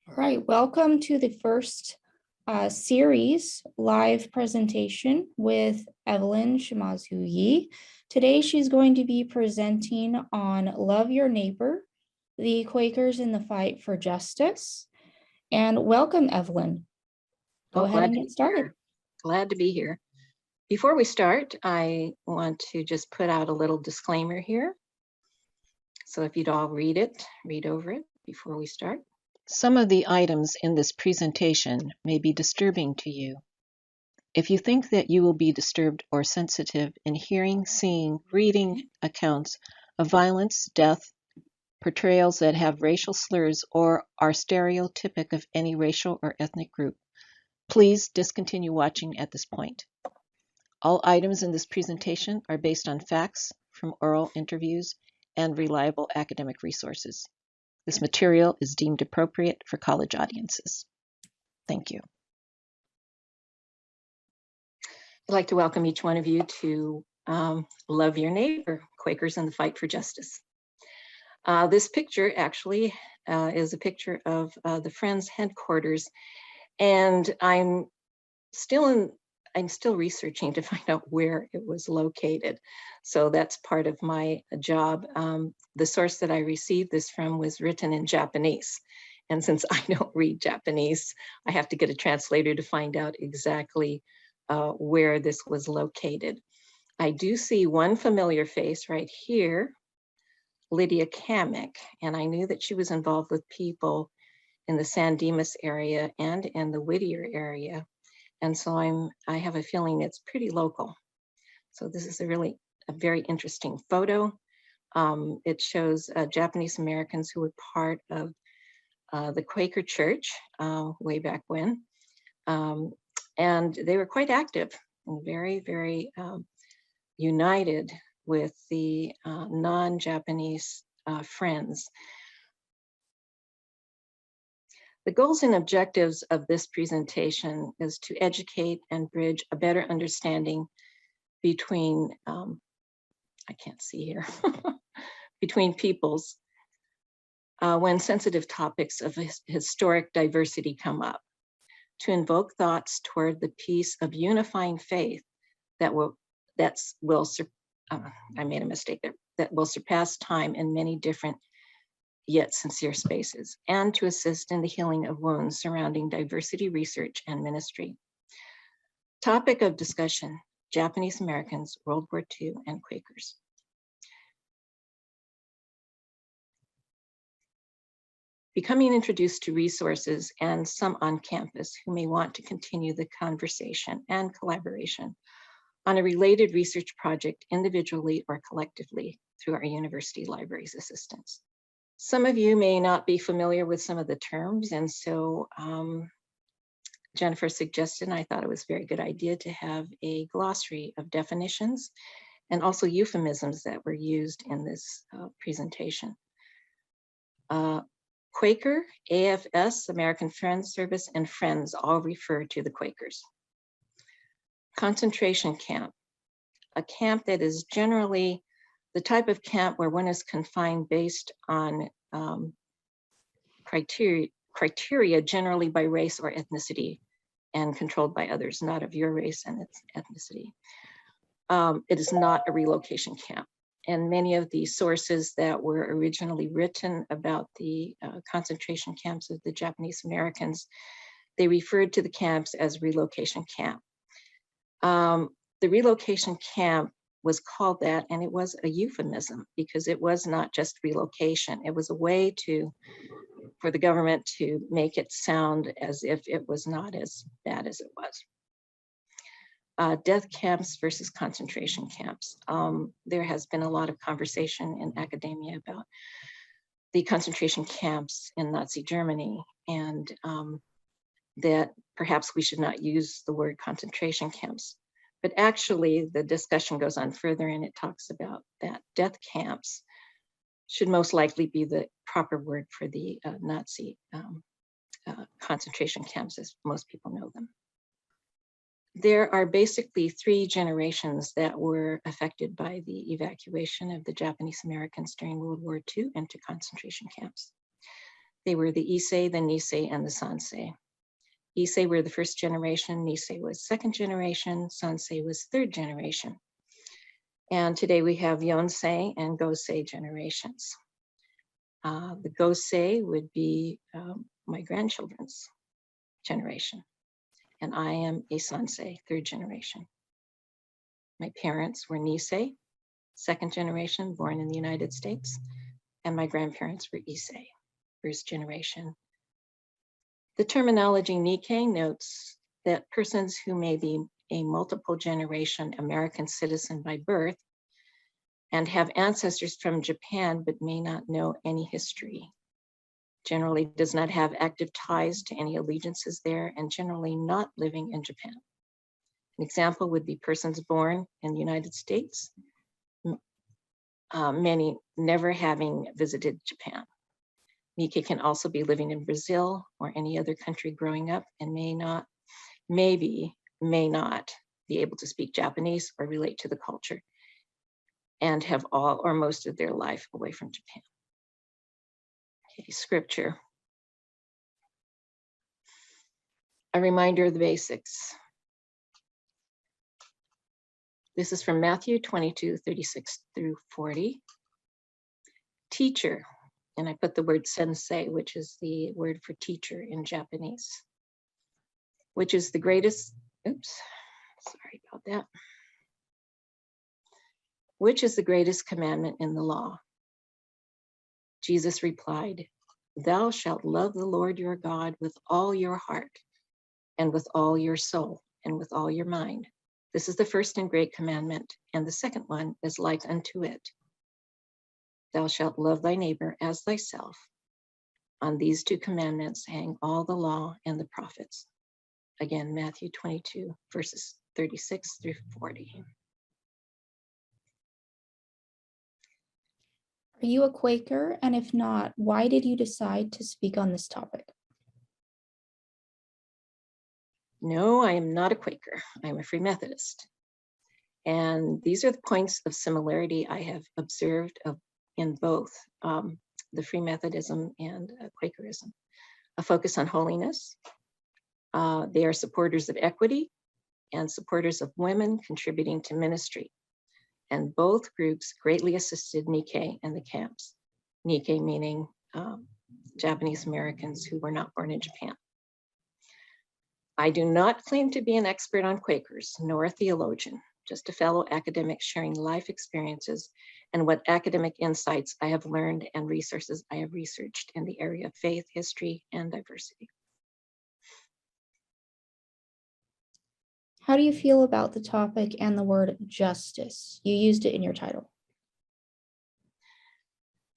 All right, welcome to the first series live presentation with Evelyn Shimazu Yee. Today, she's going to be presenting on Love Your Neighbor, the Quakers in the Fight for Justice. And welcome, Evelyn. Go ahead and get started. Glad to be here. Before we start, I want to just put out a little disclaimer here. So if you'd all read over it before we start. Some of the items in this presentation may be disturbing to you. If you think that you will be disturbed or sensitive in hearing, seeing, reading accounts of violence, death, portrayals that have racial slurs or are stereotypic of any racial or ethnic group, please discontinue watching at this point. All items in this presentation are based on facts from oral interviews and reliable academic resources. This material is deemed appropriate for college audiences. Thank you. I'd like to welcome each one of you to Love Your Neighbor, Quakers in the Fight for Justice. This picture actually is a picture of the Friends headquarters, and I'm still researching to find out where it was located. So that's part of my job. The source that I received this from was written in Japanese. And since I don't read Japanese, I have to get a translator to find out exactly where this was located. I do see one familiar face right here, Lydia Kamek, and I knew that she was involved with people in the San Dimas area and in the Whittier area. And so I have a feeling it's pretty local. So this is a very interesting photo. It shows Japanese Americans who were part of the Quaker Church way back when. And they were quite active and very, very united with the non-Japanese Friends. The goals and objectives of this presentation is to educate and bridge a better understanding between, I can't see here, between peoples when sensitive topics of historic diversity come up, to invoke thoughts toward the peace of unifying faith that will surpass time in many different yet sincere spaces, and to assist in the healing of wounds surrounding diversity research and ministry. Topic of discussion, Japanese Americans, World War II, and Quakers. Becoming introduced to resources and some on campus who may want to continue the conversation and collaboration on a related research project individually or collectively through our university libraries assistants. Some of you may not be familiar with some of the terms, and so Jennifer suggested, and I thought it was a very good idea to have a glossary of definitions and also euphemisms that were used in this presentation. Quaker, AFS, American Friends Service, and Friends all refer to the Quakers. Concentration camp, a camp that is generally the type of camp where one is confined based on criteria generally by race or ethnicity and controlled by others, not of your race and its ethnicity. It is not a relocation camp. And many of the sources that were originally written about the concentration camps of the Japanese Americans, they referred to the camps as relocation camp. The relocation camp was called that, and it was a euphemism because it was not just relocation. It was a way for the government to make it sound as if it was not as bad as it was. Death camps versus concentration camps. There has been a lot of conversation in academia about the concentration camps in Nazi Germany, and that perhaps we should not use the word concentration camps. But actually, the discussion goes on further, and it talks about that death camps should most likely be the proper word for the Nazi concentration camps, as most people know them. There are basically 3 generations that were affected by the evacuation of the Japanese Americans during World War II into concentration camps. They were the Issei, the Nisei, and the Sansei. Issei were the first generation, Nisei was second generation, Sansei was third generation. And today we have Yonsei and Gosei generations. The Gosei would be my grandchildren's generation. And I am a Sansei, third generation. My parents were Nisei, second generation, born in the United States. And my grandparents were Issei, first generation. The terminology Nikkei notes that persons who may be a multiple generation American citizen by birth and have ancestors from Japan but may not know any history, generally does not have active ties to any allegiances there, and generally not living in Japan. An example would be persons born in the United States, many never having visited Japan. Nikkei can also be living in Brazil or any other country growing up and may not be able to speak Japanese or relate to the culture and have all or most of their life away from Japan. Okay, scripture. A reminder of the basics. This is from Matthew 22, 36 through 40. Teacher, and I put the word sensei, which is the word for teacher in Japanese, which is the greatest, sorry about that. Which is the greatest commandment in the law? Jesus replied, thou shalt love the Lord your God with all your heart and with all your soul and with all your mind. This is the first and great commandment, and the second one is like unto it. Thou shalt love thy neighbor as thyself. On these two commandments hang all the law and the prophets. Again, Matthew 22, verses 36 through 40. Are you a Quaker? And if not, why did you decide to speak on this topic? No, I am not a Quaker. I'm a Free Methodist. And these are the points of similarity I have observed in both the Free Methodism and Quakerism. A focus on holiness. They are supporters of equity and supporters of women contributing to ministry. And both groups greatly assisted Nikkei in the camps. Nikkei meaning Japanese Americans who were not born in Japan. I do not claim to be an expert on Quakers, nor a theologian, just a fellow academic sharing life experiences and what academic insights I have learned and resources I have researched in the area of faith, history, and diversity. How do you feel about the topic and the word justice? You used it in your title.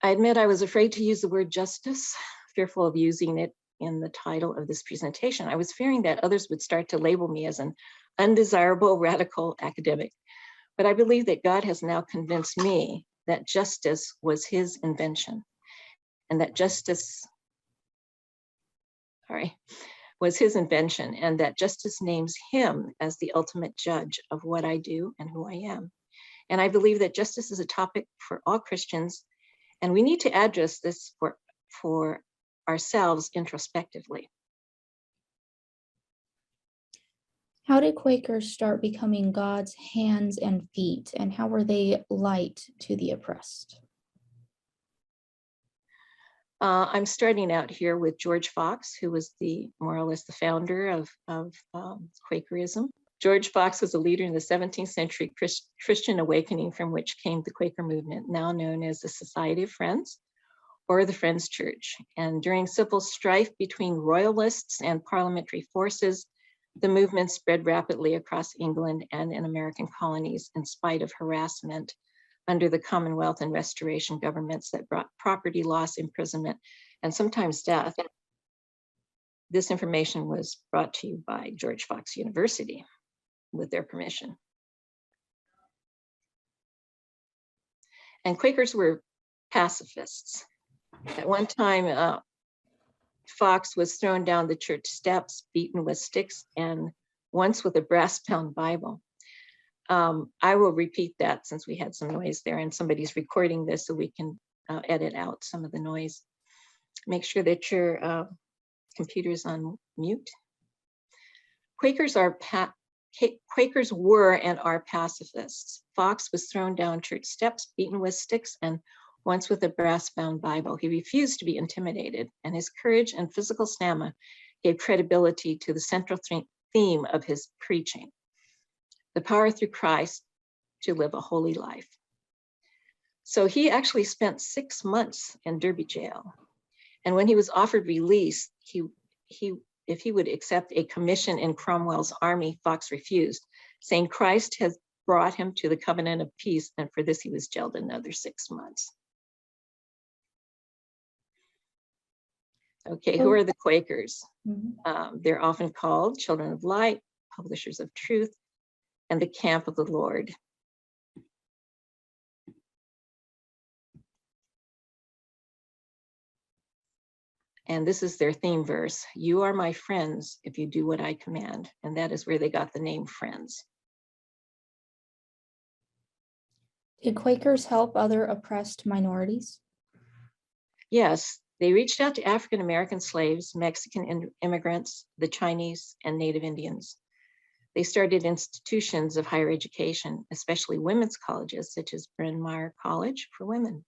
I admit I was afraid to use the word justice, fearful of using it in the title of this presentation. I was fearing that others would start to label me as an undesirable radical academic. But I believe that God has now convinced me that justice was his invention, and that justice, was his invention, and that justice names him as the ultimate judge of what I do and who I am. And I believe that justice is a topic for all Christians, and we need to address this for ourselves introspectively. How did Quakers start becoming God's hands and feet, and how were they light to the oppressed? I'm starting out here with George Fox, who was more or less the founder of Quakerism. George Fox was a leader in the 17th century Christian awakening from which came the Quaker movement, now known as the Society of Friends, or the Friends Church. And during civil strife between royalists and parliamentary forces, the movement spread rapidly across England and in American colonies in spite of harassment under the Commonwealth and Restoration governments that brought property loss, imprisonment, and sometimes death. This information was brought to you by George Fox University with their permission. And Quakers were pacifists. At one time, Fox was thrown down the church steps, beaten with sticks, and once with a brass-bound Bible. I will repeat that since we had some noise there and somebody's recording this so we can edit out some of the noise. Make sure that your computer is on mute. Quakers were and are pacifists. Fox was thrown down church steps, beaten with sticks, and once with a brass-bound Bible. He refused to be intimidated, and his courage and physical stamina gave credibility to the central theme of his preaching: the power through Christ to live a holy life. So he actually spent 6 months in Derby jail. And when he was offered release, if he would accept a commission in Cromwell's army, Fox refused, saying Christ has brought him to the covenant of peace, and for this he was jailed another 6 months. Okay, who are the Quakers? They're often called children of light, publishers of truth, and the camp of the Lord. And this is their theme verse: "You are my friends if you do what I command." And that is where they got the name Friends. Did Quakers help other oppressed minorities? Yes, they reached out to African American slaves, Mexican immigrants, the Chinese, and Native Indians. They started institutions of higher education, especially women's colleges, such as Bryn Mawr College for women.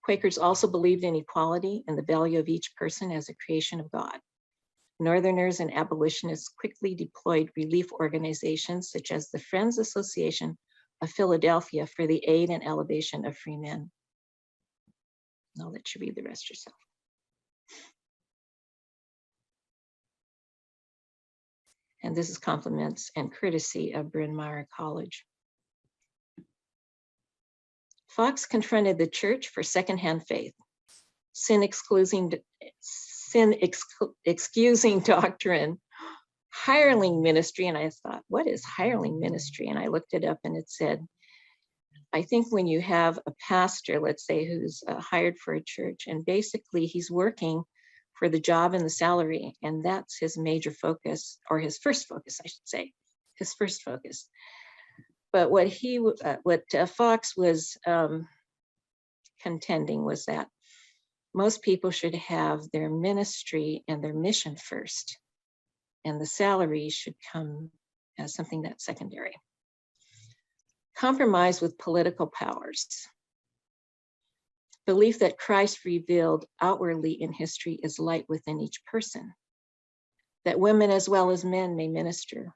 Quakers also believed in equality and the value of each person as a creation of God. Northerners and abolitionists quickly deployed relief organizations such as the Friends Association of Philadelphia for the aid and elevation of free men. I'll let you read the rest yourself. And this is compliments and courtesy of Bryn Mawr College. Fox confronted the church for secondhand faith, sin excusing doctrine, hireling ministry. And I thought, what is hireling ministry? And I looked it up, and it said, I think when you have a pastor, let's say, who's hired for a church, and basically he's working for the job and the salary, and that's his major focus, or his first focus, I should say, his first focus. But what Fox was contending was that most people should have their ministry and their mission first, and the salary should come as something that's secondary. Compromise with political powers. Belief that Christ revealed outwardly in history is light within each person, that women as well as men may minister,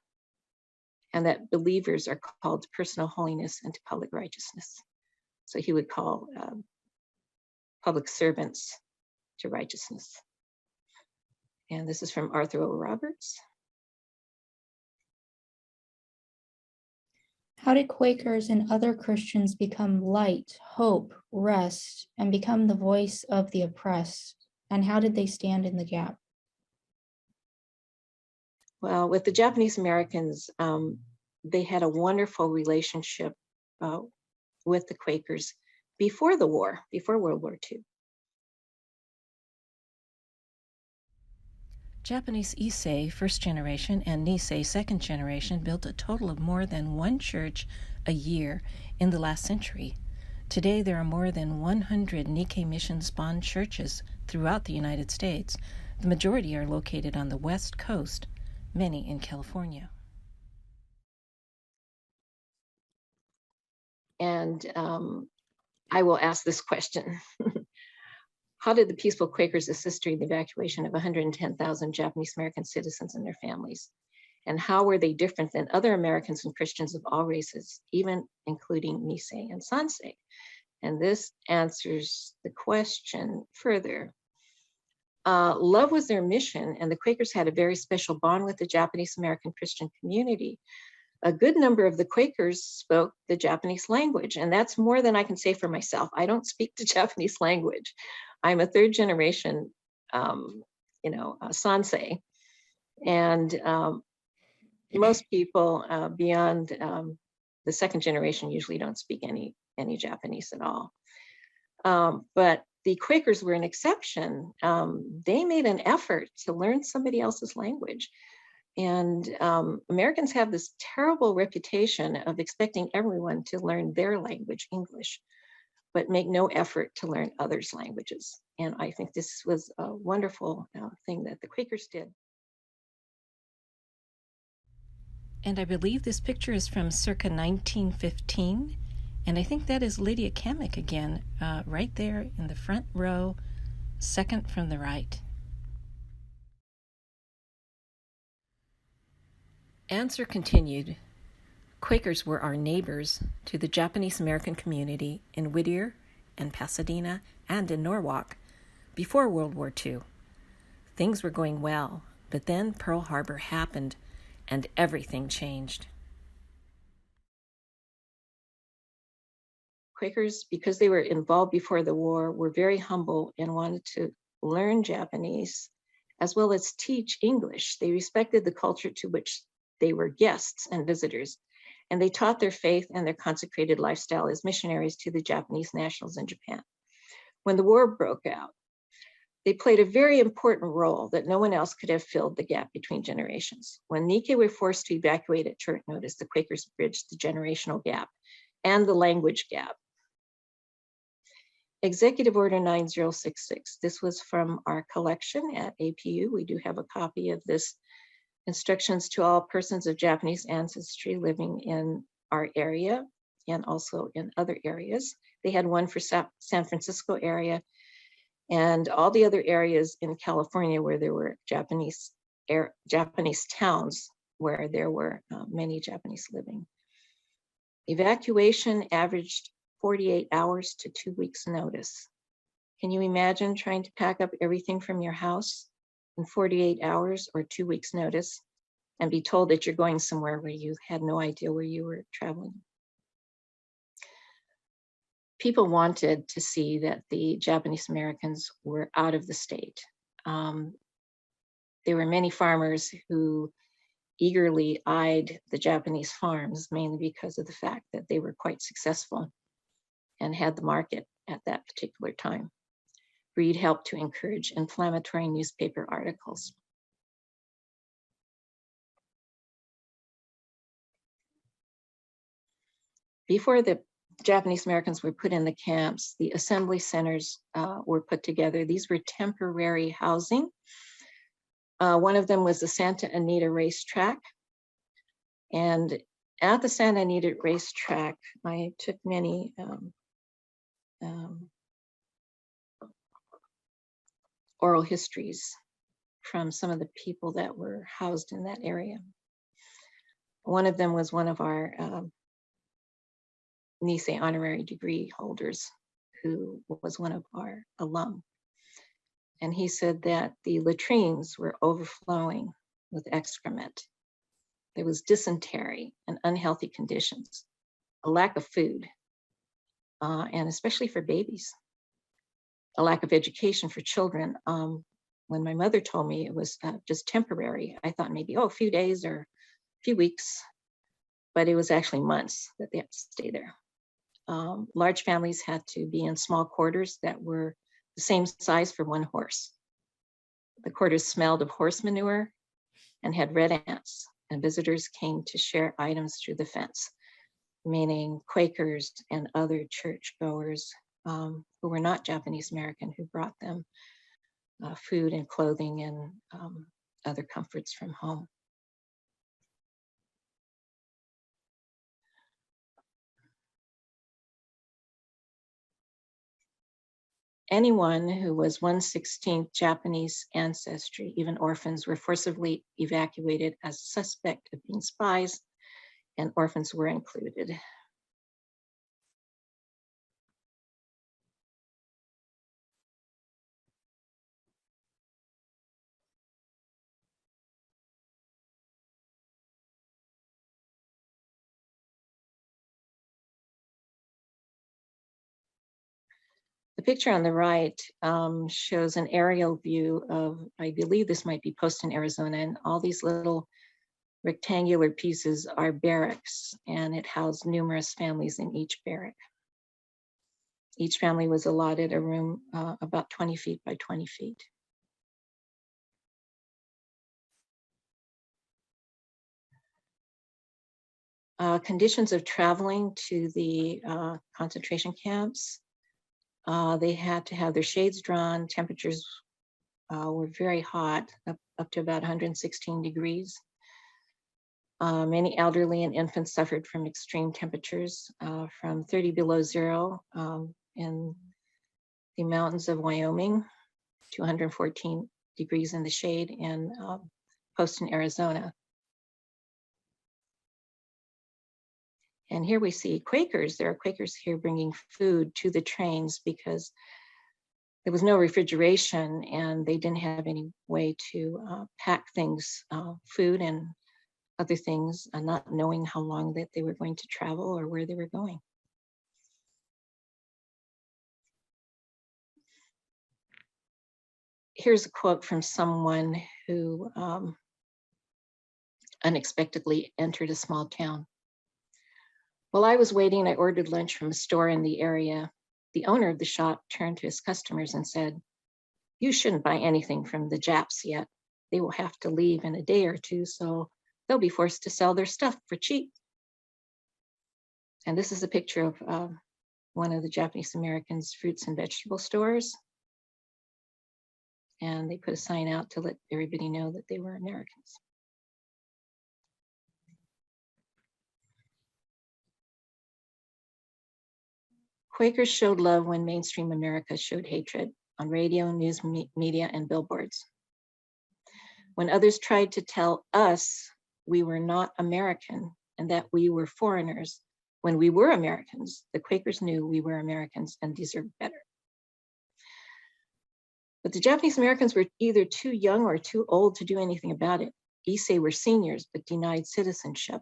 and that believers are called to personal holiness and to public righteousness. So he would call public servants to righteousness. And this is from Arthur O. Roberts. How did Quakers and other Christians become light, hope, rest, and become the voice of the oppressed? And how did they stand in the gap? Well, with the Japanese Americans, they had a wonderful relationship with the Quakers before the war, before World War II. Japanese Issei, first generation, and Nisei, second generation, built a total of more than one church a year in the last century. Today, there are more than 100 Nikkei mission-spawned churches throughout the United States. The majority are located on the West Coast, many in California. And I will ask this question. How did the peaceful Quakers assist during the evacuation of 110,000 Japanese American citizens and their families? And how were they different than other Americans and Christians of all races, even including Nisei and Sansei? And this answers the question further. Love was their mission, and the Quakers had a very special bond with the Japanese American Christian community. A good number of the Quakers spoke the Japanese language, and that's more than I can say for myself. I don't speak the Japanese language. I'm a third generation, Sansei, and most people beyond the second generation usually don't speak any Japanese at all. But the Quakers were an exception. They made an effort to learn somebody else's language. And Americans have this terrible reputation of expecting everyone to learn their language, English. but make no effort to learn others' languages. And I think this was a wonderful thing that the Quakers did. And I believe this picture is from circa 1915. And I think that is Lydia Kamek again, right there in the front row, second from the right. Answer continued. Quakers were our neighbors to the Japanese American community in Whittier and Pasadena and in Norwalk before World War II. Things were going well, but then Pearl Harbor happened and everything changed. Quakers, because they were involved before the war, were very humble and wanted to learn Japanese as well as teach English. They respected the culture to which they were guests and visitors, and they taught their faith and their consecrated lifestyle as missionaries to the Japanese nationals in Japan. When the war broke out, they played a very important role that no one else could have filled the gap between generations. When Nikkei were forced to evacuate at short notice, the Quakers bridged the generational gap and the language gap. Executive Order 9066. This was from our collection at APU. We do have a copy of this. Instructions to all persons of Japanese ancestry living in our area and also in other areas. They had one for San Francisco area and all the other areas in California where there were Japanese towns where there were many Japanese living. Evacuation averaged 48 hours to 2 weeks notice. Can you imagine trying to pack up everything from your house in 48 hours or 2 weeks notice and be told that you're going somewhere where you had no idea where you were traveling? People wanted to see that the Japanese Americans were out of the state. There were many farmers who eagerly eyed the Japanese farms, mainly because of the fact that they were quite successful and had the market at that particular time. Breed helped to encourage inflammatory newspaper articles. Before the Japanese Americans were put in the camps, the assembly centers were put together. These were temporary housing. One of them was the Santa Anita racetrack. And at the Santa Anita racetrack, I took many oral histories from some of the people that were housed in that area. One of them was one of our Nisei honorary degree holders who was one of our alum. And he said that the latrines were overflowing with excrement. There was dysentery and unhealthy conditions, a lack of food, and especially for babies, a lack of education for children. When my mother told me it was just temporary, I thought maybe, a few days or a few weeks, but it was actually months that they had to stay there. Large families had to be in small quarters that were the same size for one horse. The quarters smelled of horse manure and had red ants, and visitors came to share items through the fence, meaning Quakers and other churchgoers who were not Japanese American, who brought them food and clothing and other comforts from home. Anyone who was 1/16 Japanese ancestry, even orphans, were forcibly evacuated as suspect of being spies, and orphans were included. The picture on the right shows an aerial view of, I believe this might be Poston, Arizona, and all these little rectangular pieces are barracks, and it housed numerous families in each barrack. Each family was allotted a room about 20 feet by 20 feet. Conditions of traveling to the concentration camps. They had to have their shades drawn. Temperatures were very hot, up to about 116 degrees. Many elderly and infants suffered from extreme temperatures from 30 below zero in the mountains of Wyoming to 114 degrees in the shade in Poston, Arizona. And here we see Quakers. There are Quakers here bringing food to the trains because there was no refrigeration and they didn't have any way to pack things, food and other things, not knowing how long that they were going to travel or where they were going. Here's a quote from someone who unexpectedly entered a small town. While I was waiting, I ordered lunch from a store in the area. The owner of the shop turned to his customers and said, "You shouldn't buy anything from the Japs yet. They will have to leave in a day or two, so they'll be forced to sell their stuff for cheap." And this is a picture of one of the Japanese Americans' fruits and vegetable stores. And they put a sign out to let everybody know that they were Americans. Quakers showed love when mainstream America showed hatred on radio, news media, and billboards. When others tried to tell us we were not American and that we were foreigners, when we were Americans, the Quakers knew we were Americans and deserved better. But the Japanese Americans were either too young or too old to do anything about it. Issei were seniors, but denied citizenship.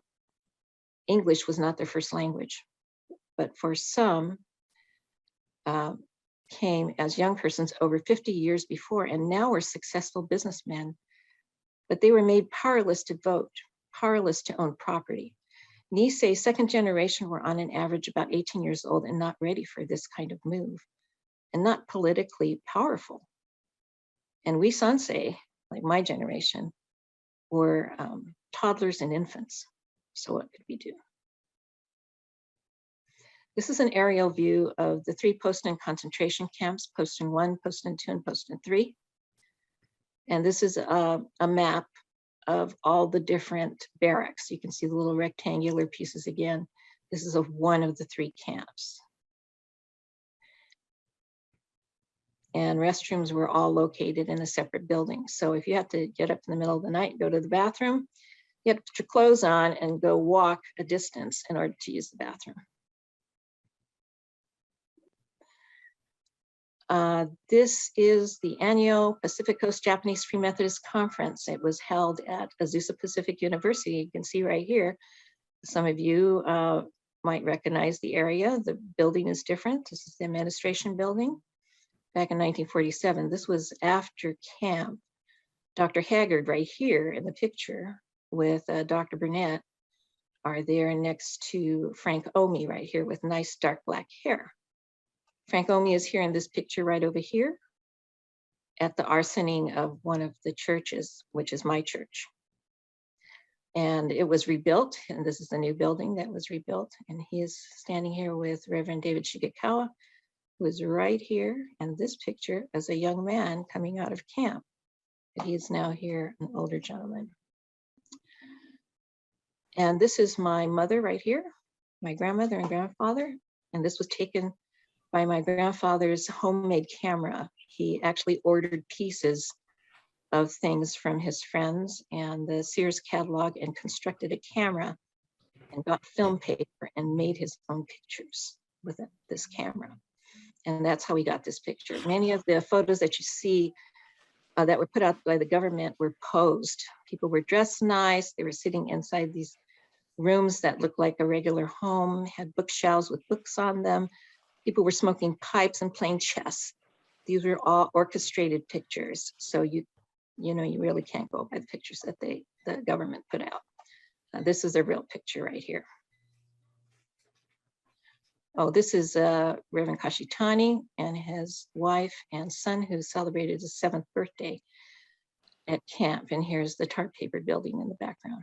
English was not their first language, but for some, came as young persons over 50 years before and now were successful businessmen, but they were made powerless to vote, powerless to own property. Nisei, second generation, were on an average about 18 years old and not ready for this kind of move and not politically powerful. And we Sansei, like my generation, were toddlers and infants. So what could we do? This is an aerial view of the 3 Poston concentration camps, Poston 1, Poston 2, and Poston 3. And this is a map of all the different barracks. You can see the little rectangular pieces again. This is of one of the 3 camps. And restrooms were all located in a separate building. So if you have to get up in the middle of the night and go to the bathroom, you have to put your clothes on and go walk a distance in order to use the bathroom. This is the annual Pacific Coast Japanese Free Methodist Conference. It was held at Azusa Pacific University. You can see right here. Some of you might recognize the area. The building is different. This is the administration building. Back in 1947, this was after camp. Dr. Haggard right here in the picture with Dr. Burnett are there next to Frank Omi right here with nice dark black hair. Frank Omi is here in this picture right over here at the arsoning of one of the churches, which is my church. And it was rebuilt, and this is the new building that was rebuilt. And he is standing here with Reverend David Shigekawa, who is right here in this picture as a young man coming out of camp. But he is now here, an older gentleman. And this is my mother right here, my grandmother and grandfather. And this was taken by my grandfather's homemade camera. He actually ordered pieces of things from his friends and the Sears catalog and constructed a camera and got film paper and made his own pictures with this camera. And that's how we got this picture. Many of the photos that you see that were put out by the government were posed. People were dressed nice. They were sitting inside these rooms that looked like a regular home, had bookshelves with books on them. People were smoking pipes and playing chess. These were all orchestrated pictures. So you really can't go by the pictures that the government put out. This is a real picture right here. Oh, this is Reverend Kashitani and his wife and son who celebrated his 7th birthday at camp. And here's the tarp paper building in the background.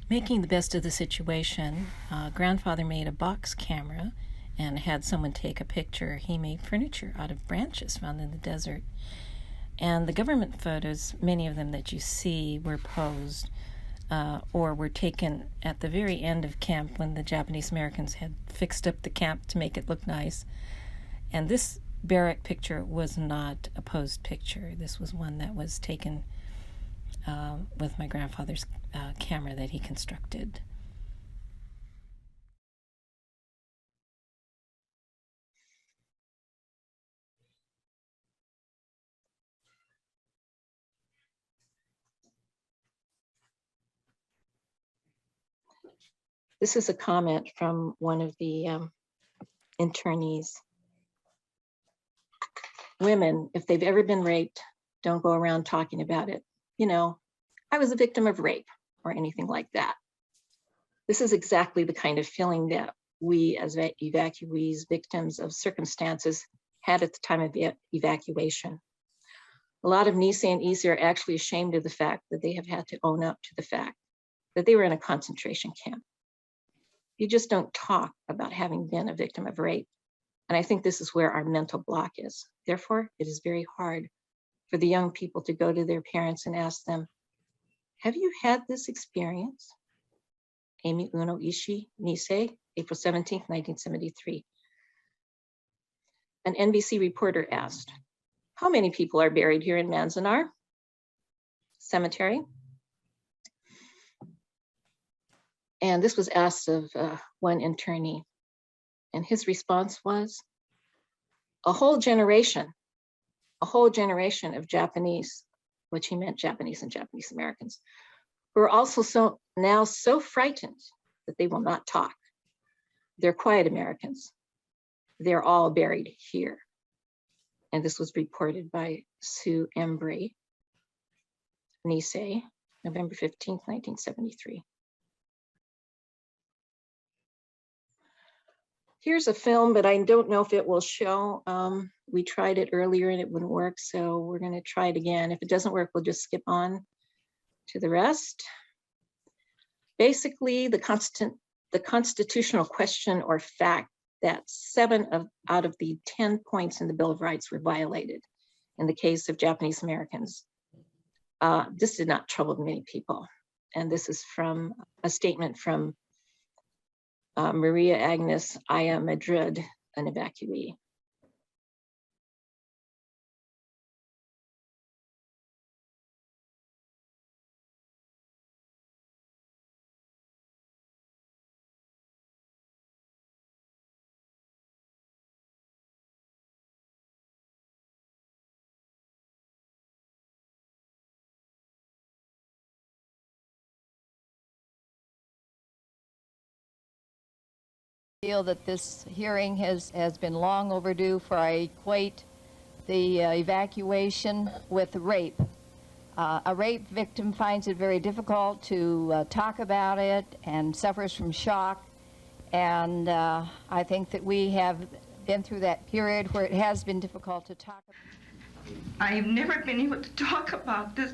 Making the best of the situation, grandfather made a box camera and had someone take a picture. He made furniture out of branches found in the desert. And the government photos, many of them that you see, were posed or were taken at the very end of camp when the Japanese Americans had fixed up the camp to make it look nice. And this barrack picture was not a posed picture. This was one that was taken with my grandfather's camera that he constructed. This is a comment from one of the internees. Women, if they've ever been raped, don't go around talking about it. You know, I was a victim of rape or anything like that. This is exactly the kind of feeling that we as evacuees, victims of circumstances, had at the time of evacuation. A lot of Nisei and Issei are actually ashamed of the fact that they have had to own up to the fact that they were in a concentration camp. You just don't talk about having been a victim of rape. And I think this is where our mental block is. Therefore, it is very hard for the young people to go to their parents and ask them, have you had this experience? Amy Uno Ishii, Nisei, April 17, 1973. An NBC reporter asked, how many people are buried here in Manzanar Cemetery? And this was asked of one internee. And his response was, a whole generation of Japanese, which he meant Japanese and Japanese Americans, who are also now so frightened that they will not talk. They're quiet Americans. They're all buried here. And this was reported by Sue Embry, Nisei, November 15, 1973. Here's a film, but I don't know if it will show. We tried it earlier and it wouldn't work, so we're going to try it again. If it doesn't work, we'll just skip on to the rest. Basically, the constitutional question or fact that 7 out of the 10 points in the Bill of Rights were violated in the case of Japanese Americans. This did not trouble many people. And this is from a statement from Maria Agnes Aya Madrid, an evacuee. Feel that this hearing has been long overdue, for I equate the evacuation with rape. A rape victim finds it very difficult to talk about it and suffers from shock. And I think that we have been through that period where it has been difficult to talk about. I've never been able to talk about this.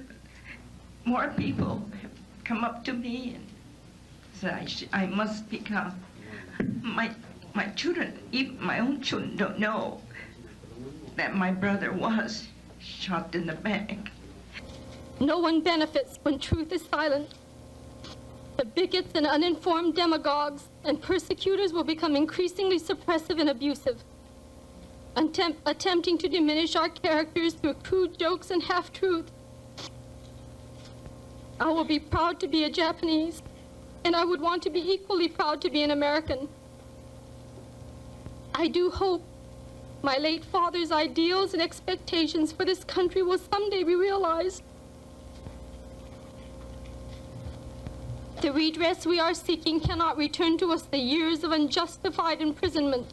More people have come up to me and said I must speak up. My children, even my own children, don't know that my brother was shot in the back. No one benefits when truth is silent. The bigots and uninformed demagogues and persecutors will become increasingly suppressive and abusive, attempting to diminish our characters through crude jokes and half-truths. I will be proud to be a Japanese, and I would want to be equally proud to be an American. I do hope my late father's ideals and expectations for this country will someday be realized. The redress we are seeking cannot return to us the years of unjustified imprisonment,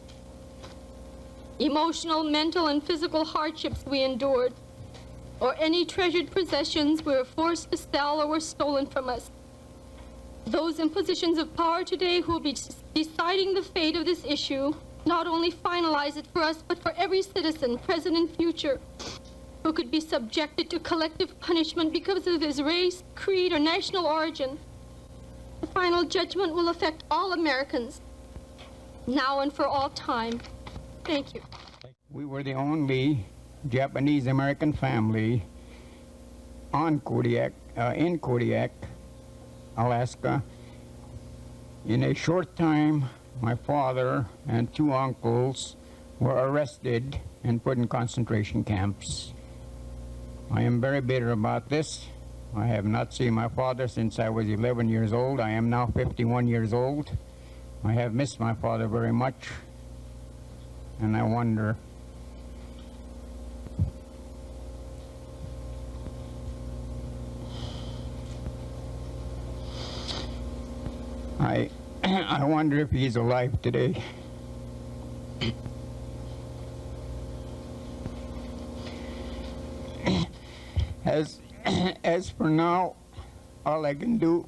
emotional, mental, and physical hardships we endured, or any treasured possessions we were forced to sell or were stolen from us. Those in positions of power today who will be deciding the fate of this issue not only finalize it for us, but for every citizen, present and future, who could be subjected to collective punishment because of his race, creed, or national origin. The final judgment will affect all Americans, now and for all time. Thank you. We were the only Japanese American family in Kodiak, Alaska. In a short time, my father and 2 uncles were arrested and put in concentration camps. I am very bitter about this. I have not seen my father since I was 11 years old. I am now 51 years old. I have missed my father very much, and I wonder I wonder if he's alive today. As for now, all I can do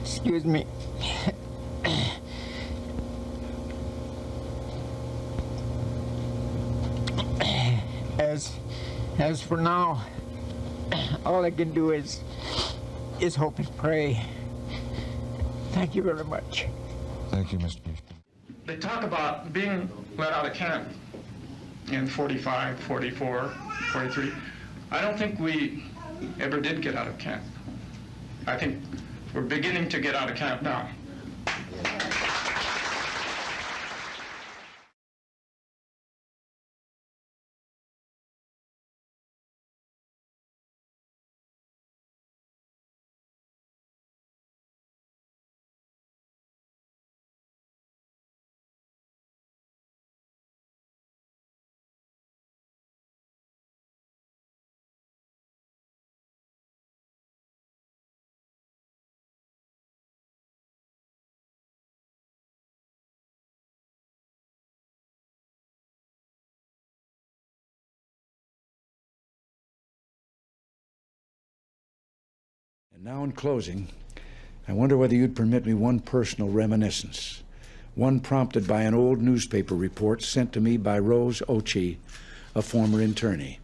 excuse me. As for now, all I can do is hope and pray. Thank you very much. Thank you, Mr. Beach. They talk about being let out of camp in 45, 44, 43. I don't think we ever did get out of camp. I think we're beginning to get out of camp now. And now in closing, I wonder whether you'd permit me one personal reminiscence, one prompted by an old newspaper report sent to me by Rose Ochi, a former internee.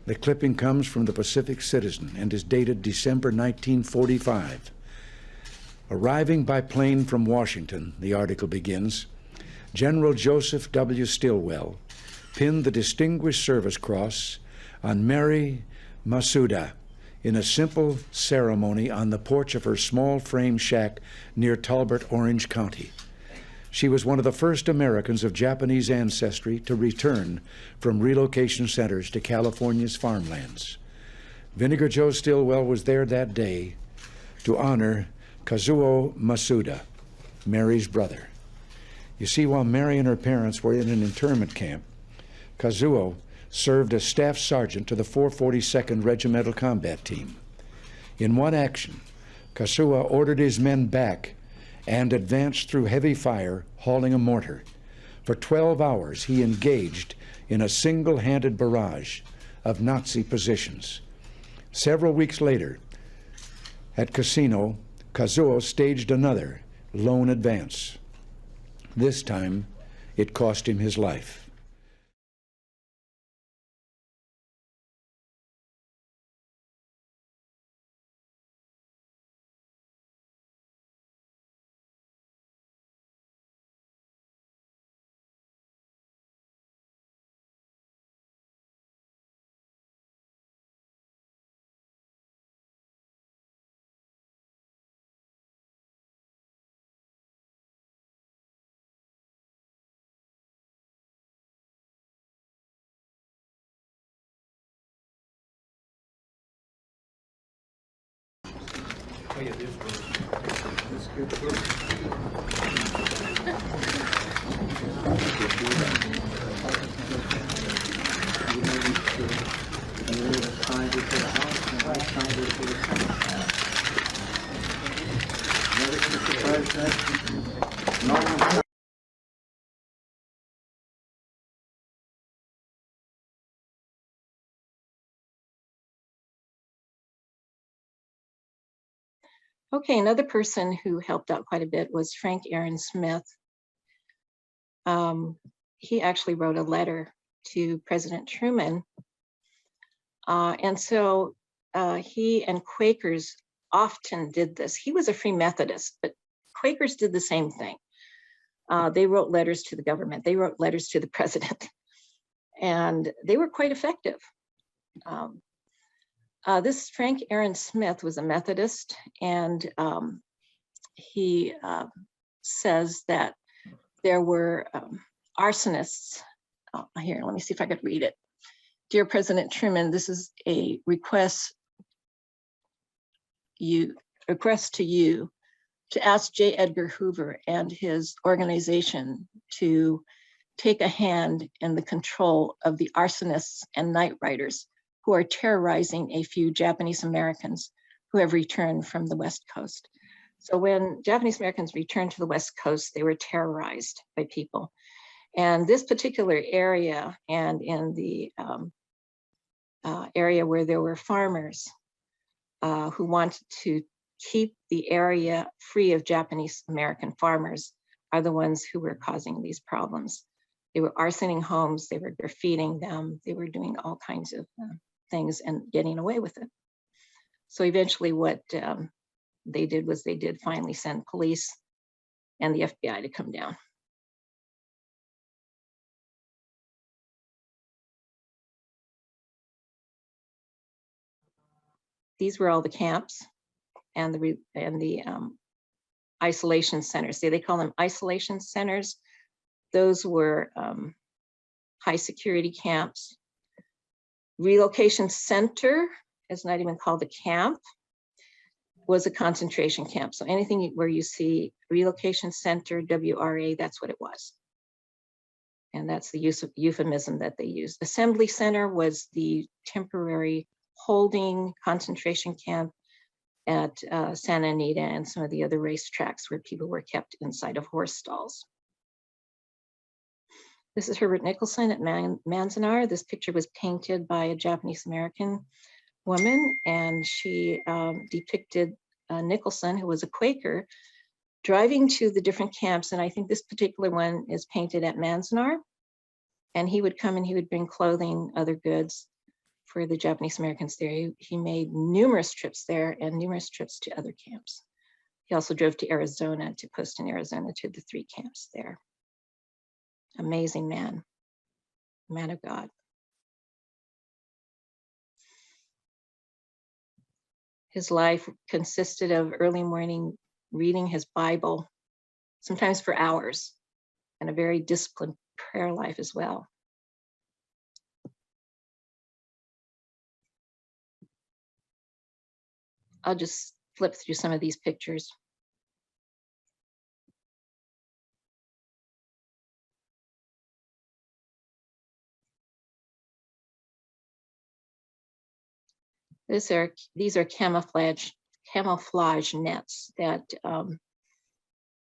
The clipping comes from the Pacific Citizen and is dated December 1945. Arriving by plane from Washington, the article begins, General Joseph W. Stilwell pinned the Distinguished Service Cross on Mary Masuda in a simple ceremony on the porch of her small frame shack near Talbot, Orange County. She was one of the first Americans of Japanese ancestry to return from relocation centers to California's farmlands. Vinegar Joe Stilwell was there that day to honor Kazuo Masuda, Mary's brother. You see, while Mary and her parents were in an internment camp, Kazuo served as staff sergeant to the 442nd Regimental Combat Team. In one action, Kazuo ordered his men back and advanced through heavy fire, hauling a mortar. For 12 hours, he engaged in a single-handed barrage of Nazi positions. Several weeks later, at Casino, Kazuo staged another lone advance. This time, it cost him his life. Okay, another person who helped out quite a bit was Frank Aaron Smith. He actually wrote a letter to President Truman. And so he and Quakers often did this. He was a Free Methodist, but Quakers did the same thing. They wrote letters to the government. They wrote letters to the president, and they were quite effective. This Frank Aaron Smith was a Methodist, and he says that there were arsonists. Here, let me see if I could read it. Dear President Truman, this is a request to you to ask J. Edgar Hoover and his organization to take a hand in the control of the arsonists and night riders who are terrorizing a few Japanese Americans who have returned from the West Coast. So when Japanese Americans returned to the West Coast, they were terrorized by people. And this particular area, and in the area where there were farmers who wanted to keep the area free of Japanese American farmers, are the ones who were causing these problems. They were arsoning homes, they were graffitiing them, they were doing all kinds of things and getting away with it. So eventually what they did was they did finally send police and the FBI to come down. These were all the camps and the isolation centers. They call them isolation centers. Those were high security camps. Relocation center is not even called a camp, was a concentration camp. So anything where you see relocation center, WRA, that's what it was. And that's the use of euphemism that they used. Assembly center was the temporary holding concentration camp at Santa Anita and some of the other racetracks where people were kept inside of horse stalls. This is Herbert Nicholson at Manzanar. This picture was painted by a Japanese American woman, and she depicted Nicholson, who was a Quaker, driving to the different camps. And I think this particular one is painted at Manzanar. And he would come and he would bring clothing, other goods for the Japanese Americans there. He made numerous trips there and numerous trips to other camps. He also drove to Arizona, to post in Arizona, to the 3 camps there. Amazing man, man of God. His life consisted of early morning reading his Bible, sometimes for hours, and a very disciplined prayer life as well. I'll just flip through some of these pictures. These are camouflage nets that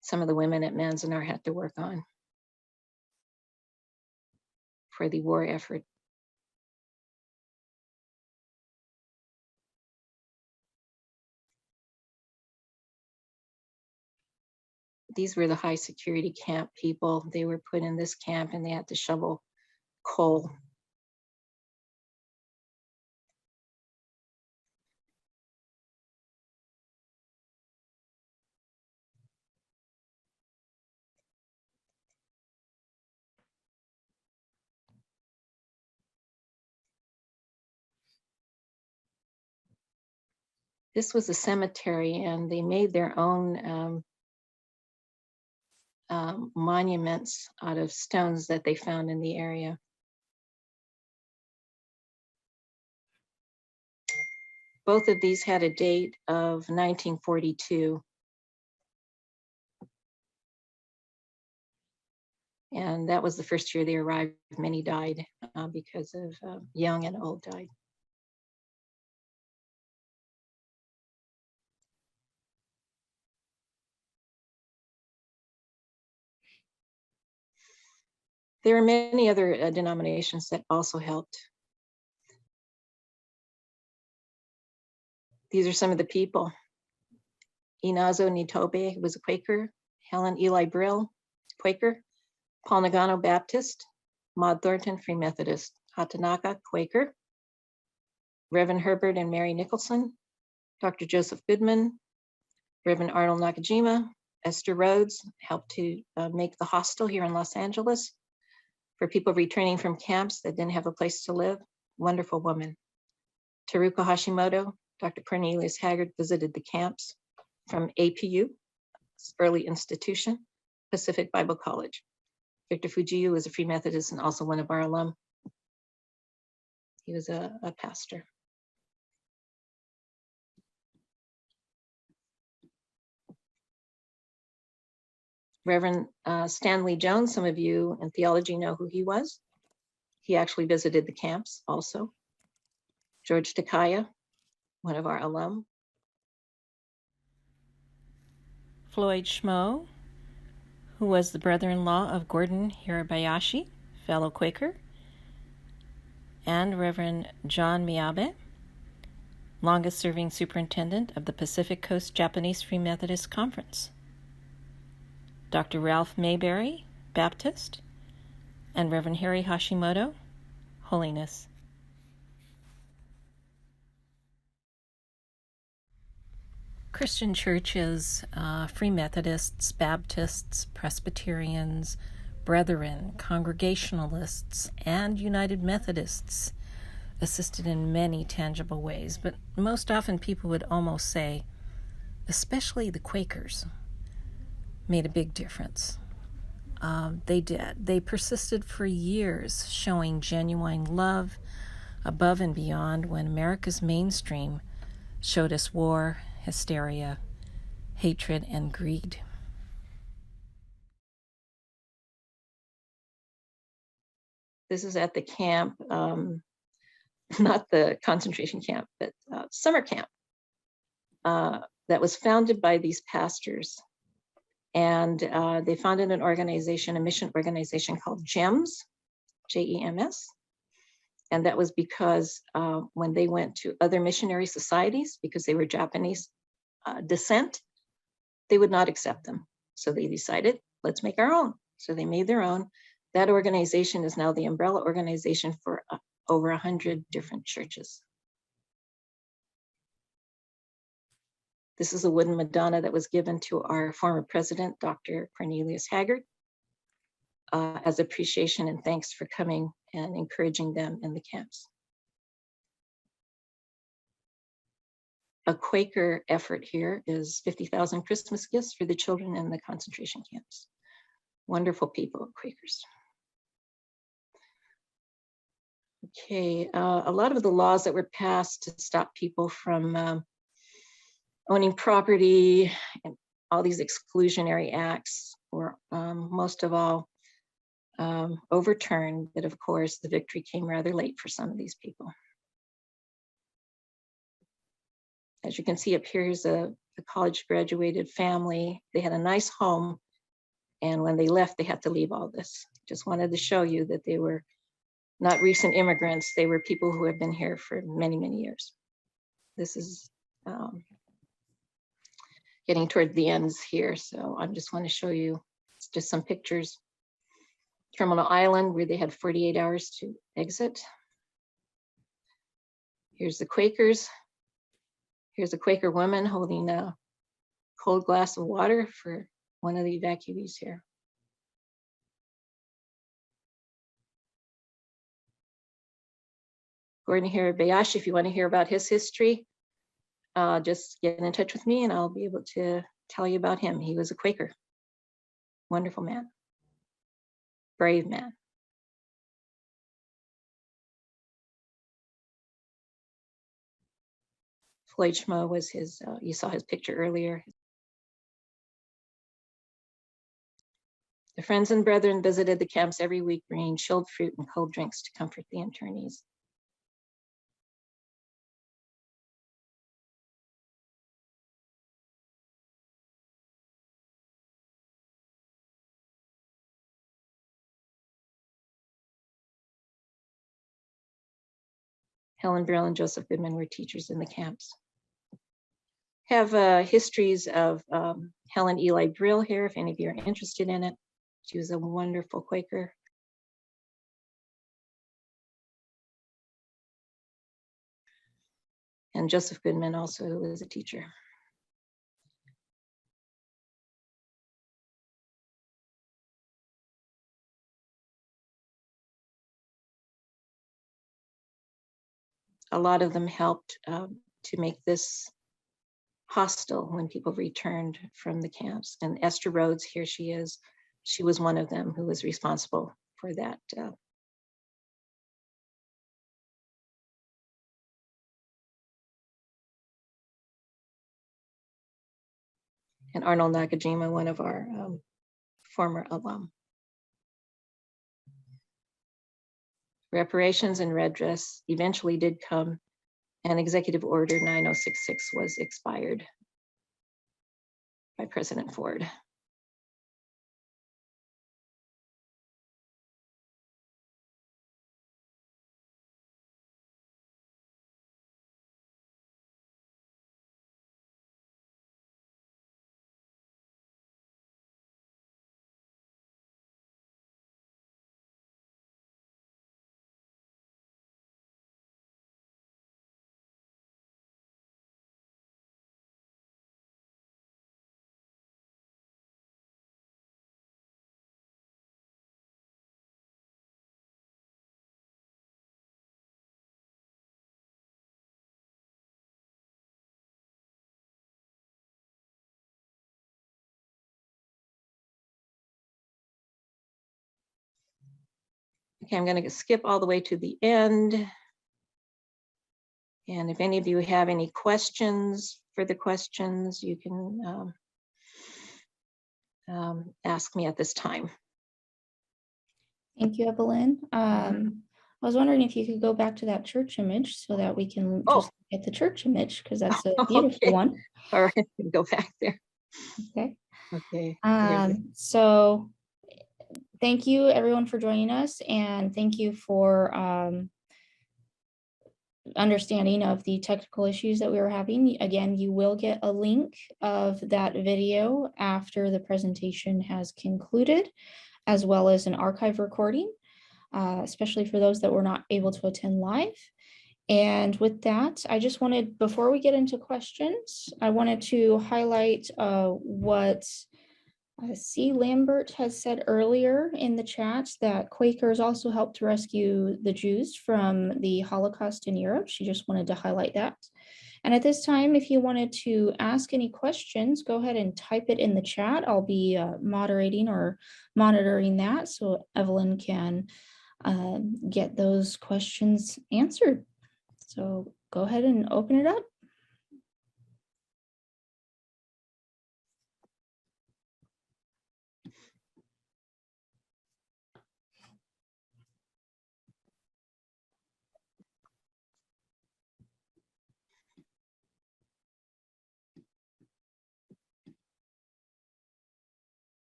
some of the women at Manzanar had to work on for the war effort. These were the high security camp people. They were put in this camp and they had to shovel coal. This was a cemetery, and they made their own monuments out of stones that they found in the area. Both of these had a date of 1942. And that was the first year they arrived. Many died because of young and old died. There are many other denominations that also helped. These are some of the people. Inazo Nitobe, who was a Quaker, Helen Eli Brill, Quaker, Paul Nagano, Baptist, Maud Thornton, Free Methodist, Hatanaka, Quaker, Reverend Herbert and Mary Nicholson, Dr. Joseph Goodman, Reverend Arnold Nakajima, Esther Rhodes, helped to make the hostel here in Los Angeles for people returning from camps that didn't have a place to live. Wonderful woman. Teruko Hashimoto, Dr. Cornelius Haggard visited the camps from APU, early institution, Pacific Bible College. Victor Fujiyu was a Free Methodist and also one of our alum. He was a pastor. Reverend Stanley Jones, some of you in theology know who he was. He actually visited the camps also. George Takaya, one of our alum. Floyd Schmo, who was the brother-in-law of Gordon Hirabayashi, fellow Quaker, and Reverend John Miyabe, longest-serving superintendent of the Pacific Coast Japanese Free Methodist Conference. Dr. Ralph Mayberry, Baptist, and Reverend Harry Hashimoto, Holiness. Christian churches, Free Methodists, Baptists, Presbyterians, Brethren, Congregationalists, and United Methodists assisted in many tangible ways, but most often people would almost say, especially the Quakers, made a big difference. They did. They persisted for years, showing genuine love above and beyond when America's mainstream showed us war, hysteria, hatred, and greed. This is at the camp, not the concentration camp, but summer camp that was founded by these pastors. And they founded an organization, a mission organization called GEMS, J-E-M-S. And that was because when they went to other missionary societies, because they were Japanese descent, they would not accept them. So they decided, let's make our own. So they made their own. That organization is now the umbrella organization for over 100 different churches. This is a wooden Madonna that was given to our former president, Dr. Cornelius Haggard, as appreciation and thanks for coming and encouraging them in the camps. A Quaker effort here is 50,000 Christmas gifts for the children in the concentration camps. Wonderful people, Quakers. Okay, a lot of the laws that were passed to stop people from owning property and all these exclusionary acts were most of all overturned, but of course the victory came rather late for some of these people. As you can see up here, here's a college graduated family. They had a nice home, and when they left, they had to leave all this. Just wanted to show you that they were not recent immigrants. They were people who have been here for many, many years. This is getting toward the ends here, so I just want to show you just some pictures. Terminal Island, where they had 48 hours to exit. Here's the Quakers. Here's a Quaker woman holding a cold glass of water for one of the evacuees here. Gordon Hirabayashi, if you want to hear about his history, just get in touch with me and I'll be able to tell you about him. He was a Quaker. Wonderful man. Brave man. Floyd Schmo was his, you saw his picture earlier. The friends and brethren visited the camps every week, bringing chilled fruit and cold drinks to comfort the internees. Helen Brill and Joseph Goodman were teachers in the camps. have histories of Helen Eli Brill here, if any of you are interested in it. She was a wonderful Quaker. And Joseph Goodman also, who was a teacher. A lot of them helped to make this hostile when people returned from the camps. And Esther Rhodes, here she is. She was one of them who was responsible for that. And Arnold Nakajima, one of our former alum. Reparations and redress eventually did come, and Executive Order 9066 was expired by President Ford. Okay, I'm going to skip all the way to the end. And if any of you have any questions, further questions, you can ask me at this time. Thank you, Evelyn. I was wondering if you could go back to that church image so that we can just look at the church image, because that's a beautiful Okay. one. All right, go back there. Okay. Okay. So thank you everyone for joining us, and thank you for understanding of the technical issues that we were having. Again, you will get a link of that video after the presentation has concluded, as well as an archive recording, especially for those that were not able to attend live. And with that, I just wanted, before we get into questions, I wanted to highlight what C. Lambert has said earlier in the chat, that Quakers also helped to rescue the Jews from the Holocaust in Europe. She just wanted to highlight that. And at this time, if you wanted to ask any questions, go ahead and type it in the chat. I'll be moderating or monitoring that so Evelyn can get those questions answered. So go ahead and open it up.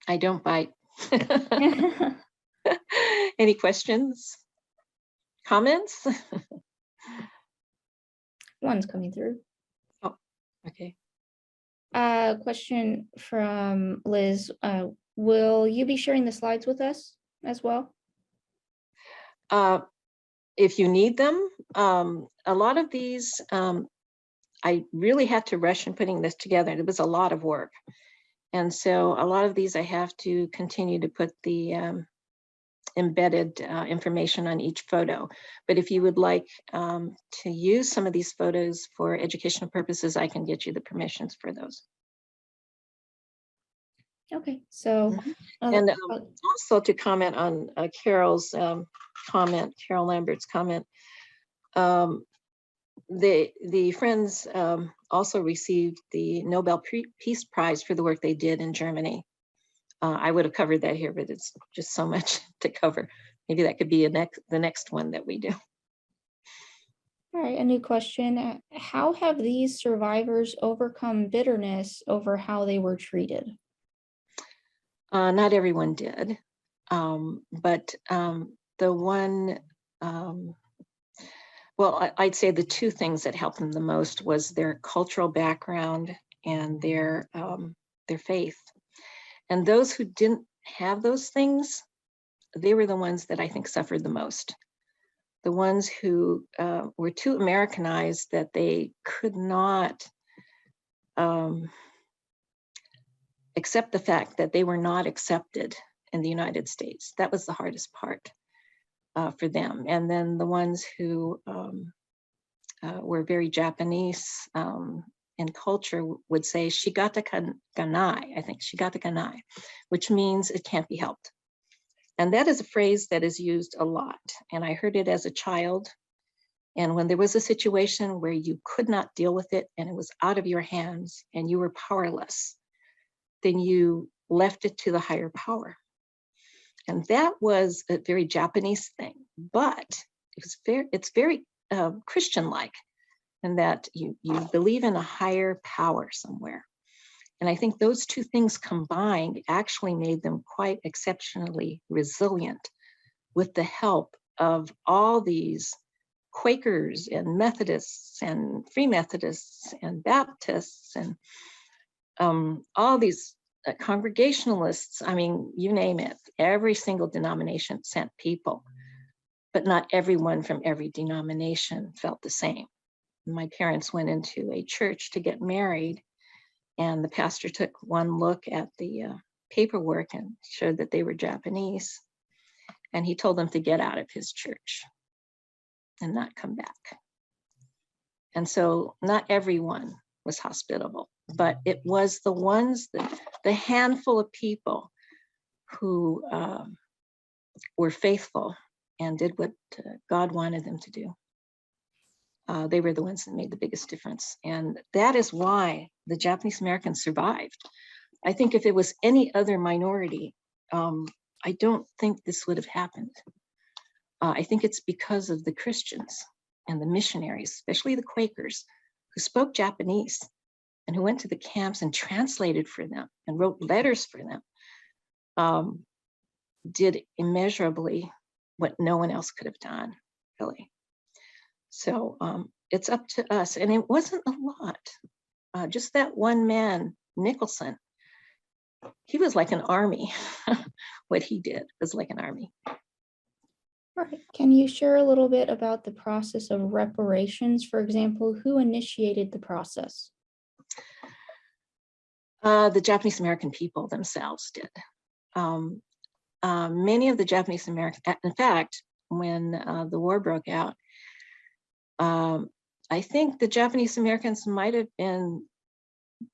I don't bite. Any questions? Comments? One's coming through. Oh, okay. Question from Liz. Will you be sharing the slides with us as well? If you need them, a lot of these, I really had to rush in putting this together. It was a lot of work. And so a lot of these I have to continue to put the embedded information on each photo. But if you would like to use some of these photos for educational purposes, I can get you the permissions for those. Okay, so. And also to comment on Carol's comment, Carol Lambert's comment, the Friends also received the Nobel Peace Prize for the work they did in Germany. I would have covered that here, but it's just so much to cover. Maybe that could be the next one that we do. All right, a new question. How have these survivors overcome bitterness over how they were treated? Not everyone did, but the one Well, I'd say the two things that helped them the most was their cultural background and their faith. And those who didn't have those things, they were the ones that I think suffered the most. The ones who were too Americanized that they could not accept the fact that they were not accepted in the United States. That was the hardest part for them. And then the ones who were very Japanese in culture would say shigata ganai, I think shigata ganai, which means it can't be helped. And that is a phrase that is used a lot. And I heard it as a child. And when there was a situation where you could not deal with it and it was out of your hands and you were powerless, then you left it to the higher power. And that was a very Japanese thing, but it's very Christian-like in that you believe in a higher power somewhere. And I think those two things combined actually made them quite exceptionally resilient with the help of all these Quakers and Methodists and Free Methodists and Baptists and all these Congregationalists. I mean, you name it, every single denomination sent people, but not everyone from every denomination felt the same. My parents went into a church to get married, and the pastor took one look at the paperwork and showed that they were Japanese. And he told them to get out of his church and not come back. And so not everyone was hospitable, but it was the ones, the handful of people who were faithful and did what God wanted them to do. They were the ones that made the biggest difference. And that is why the Japanese Americans survived. I think if it was any other minority, I don't think this would have happened. I think it's because of the Christians and the missionaries, especially the Quakers, who spoke Japanese and who went to the camps and translated for them and wrote letters for them, did immeasurably what no one else could have done, really. So it's up to us. And it wasn't a lot. Just that one man, Nicholson, he was like an army. What he did was like an army. All right. Can you share a little bit about the process of reparations? For example, who initiated the process? The Japanese American people themselves did. Many of the Japanese American, in fact, when the war broke out, I think the Japanese Americans might have been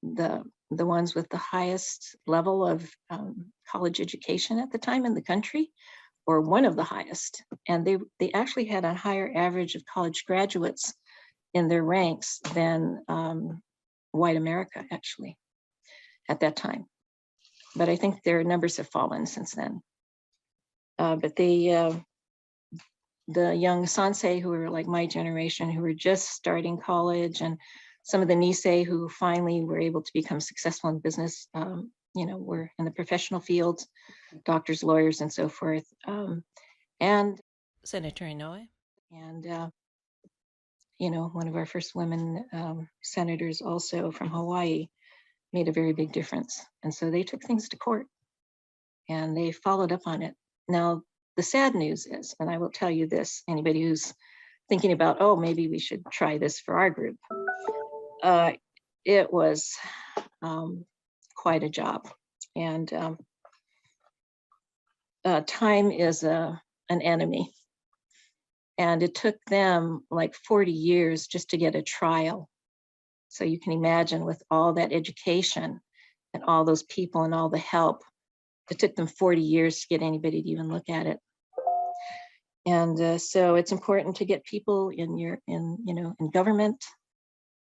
the ones with the highest level of college education at the time in the country, or one of the highest. And they actually had a higher average of college graduates in their ranks than white America, actually, at that time. But I think their numbers have fallen since then. But the young sansei who were like my generation, who were just starting college, and some of the Nisei who finally were able to become successful in business, were in the professional fields, doctors, lawyers, and so forth. And Senator Inoue. And, one of our first women senators also from Hawaii made a very big difference. And so they took things to court and they followed up on it. Now, the sad news is, and I will tell you this, anybody who's thinking about, oh, maybe we should try this for our group, it was quite a job. And time is an enemy. And it took them like 40 years just to get a trial. So you can imagine, with all that education and all those people and all the help, it took them 40 years to get anybody to even look at it. And so it's important to get people in government,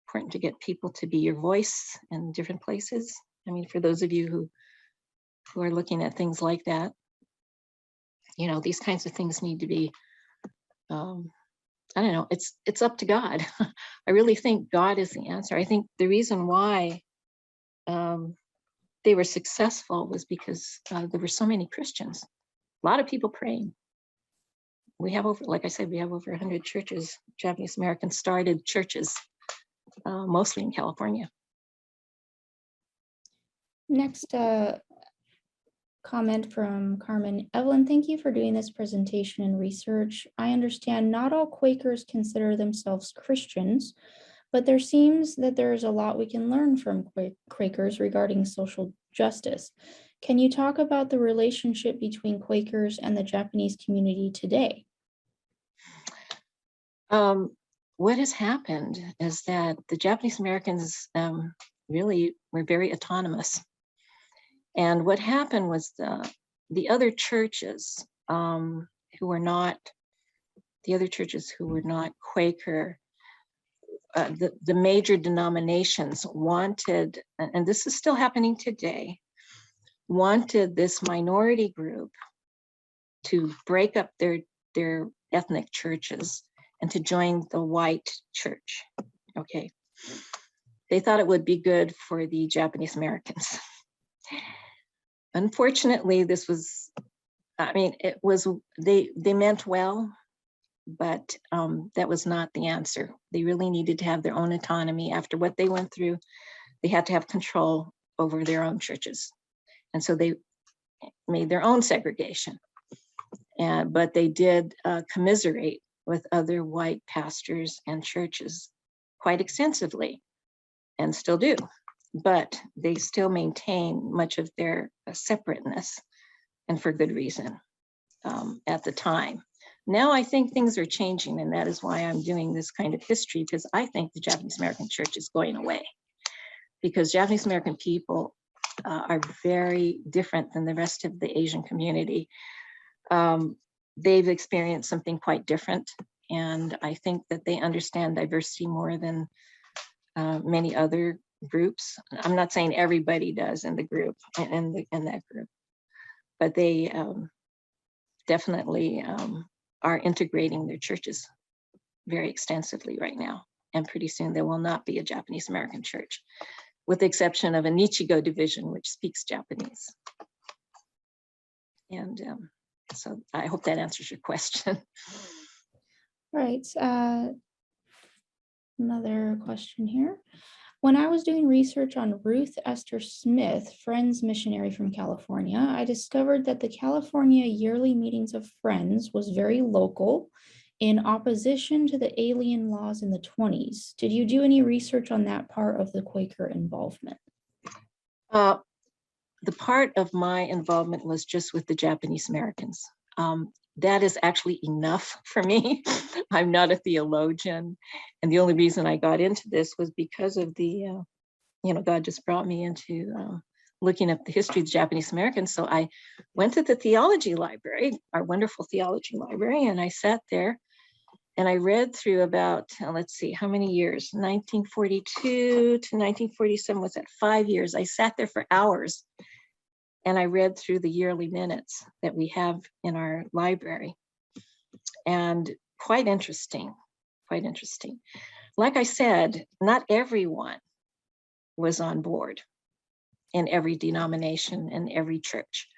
important to get people to be your voice in different places. I mean, for those of you who are looking at things like that, these kinds of things need to be, I don't know, it's up to God. I really think God is the answer. I think the reason why they were successful was because there were so many Christians, a lot of people praying. we have over, like I said, we have over 100 churches, Japanese American started churches, mostly in California. Next comment from Carmen. Evelyn, thank you for doing this presentation and research. I understand not all Quakers consider themselves Christians, but there seems that there's a lot we can learn from Quakers regarding social justice. Can you talk about the relationship between Quakers and the Japanese community today? What has happened is that the Japanese Americans really were very autonomous. And what happened was the other churches who were not Quaker, the major denominations wanted, and this is still happening today, wanted this minority group to break up their ethnic churches and to join the white church. Okay. They thought it would be good for the Japanese Americans. Unfortunately, this was, I mean, it was, they meant well, but that was not the answer. They really needed to have their own autonomy. After what they went through, they had to have control over their own churches. And so they made their own segregation. But they did commiserate with other white pastors and churches quite extensively, and still do. But they still maintain much of their separateness, and for good reason at the time. Now I think things are changing, and that is why I'm doing this kind of history, because I think the Japanese American church is going away, because Japanese American people are very different than the rest of the Asian community. They've experienced something quite different, and I think that they understand diversity more than many other groups. I'm not saying everybody does in the group, in that group, but they definitely are integrating their churches very extensively right now. And pretty soon there will not be a Japanese American church, with the exception of a Nichigo division, which speaks Japanese. And so I hope that answers your question. Right. Another question here. When I was doing research on Ruth Esther Smith, Friends missionary from California, I discovered that the California yearly meetings of Friends was very local, in opposition to the alien laws in the 20s. Did you do any research on that part of the Quaker involvement? The part of my involvement was just with the Japanese Americans. That is actually enough for me. I'm not a theologian. And the only reason I got into this was because of the, God just brought me into looking up the history of the Japanese Americans. So I went to the theology library, our wonderful theology library, and I sat there and I read through about, let's see, how many years? 1942 to 1947, was that 5 years? I sat there for hours. And I read through the yearly minutes that we have in our library. And quite interesting, quite interesting. Like I said, not everyone was on board in every denomination and every church,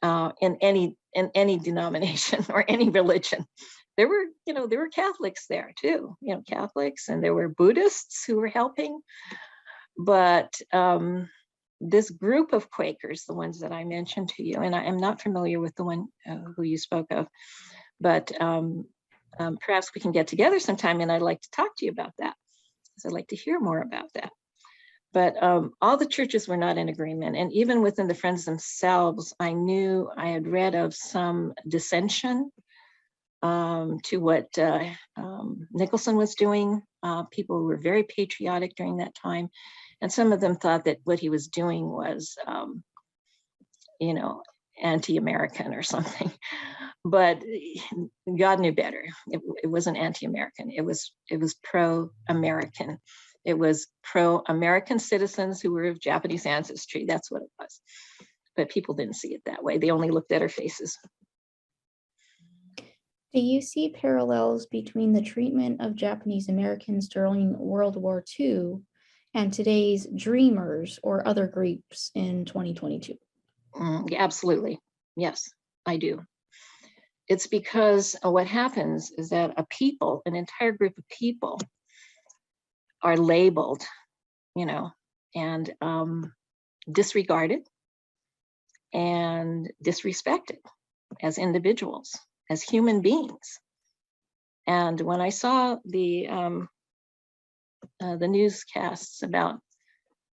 in any denomination or any religion. There were Catholics there too, Catholics, and there were Buddhists who were helping. But this group of Quakers, the ones that I mentioned to you, and I am not familiar with the one who you spoke of, but perhaps we can get together sometime and I'd like to talk to you about that, because I'd like to hear more about that. But all the churches were not in agreement. And even within the Friends themselves, I had read of some dissension to what Nicholson was doing. People were very patriotic during that time. And some of them thought that what he was doing was, anti-American or something. But God knew better. It wasn't anti-American. It was pro-American. It was pro-American citizens who were of Japanese ancestry. That's what it was. But people didn't see it that way. They only looked at our faces. Do you see parallels between the treatment of Japanese Americans during World War II and today's Dreamers or other groups in 2022? Yeah, absolutely. Yes, I do. it's because what happens is that a people, an entire group of people, are labeled, you know, and disregarded and disrespected as individuals, as human beings. And when I saw the newscasts about